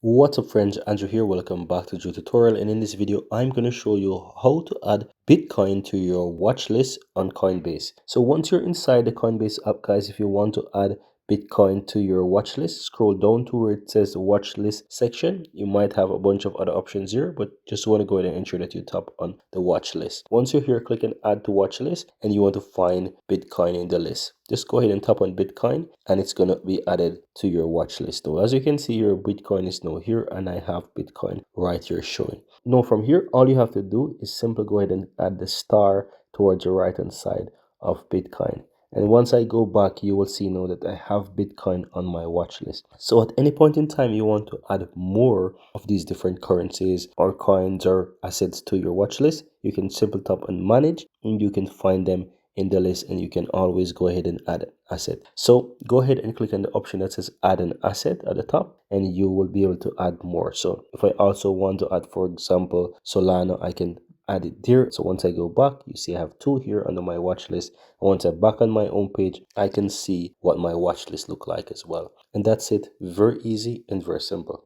What's up friends, Andrew here. Welcome back to the tutorial, and in this video I'm going to show you how to add Bitcoin to your watch list on Coinbase. So once you're inside the Coinbase app, guys, if you want to add Bitcoin to your watch list, scroll down to where it says the watch list section. You might have a bunch of other options here, but just want to go ahead and ensure that you tap on the watch list. Once you're here, click on add to watch list, and you want to find Bitcoin in the list. Just go ahead and tap on Bitcoin, and it's going to be added to your watch list. Now, as you can see, your Bitcoin is now here, and I have Bitcoin right here showing. Now, from here, all you have to do is simply go ahead and add the star towards the right hand side of Bitcoin. And once I go back, you will see now that I have Bitcoin on my watch list. So at any point in time you want to add more of these different currencies or coins or assets to your watch list, you can simply tap on manage, and you can find them in the list, and you can always go ahead and add an asset. So go ahead and click on the option that says add an asset at the top, and you will be able to add more. So if I also want to add, for example, Solana, I can add it there. So once I go back, you see I have two here under my watch list. And once I'm back on my own page, I can see what my watch list look like as well. And that's it. Very easy and very simple.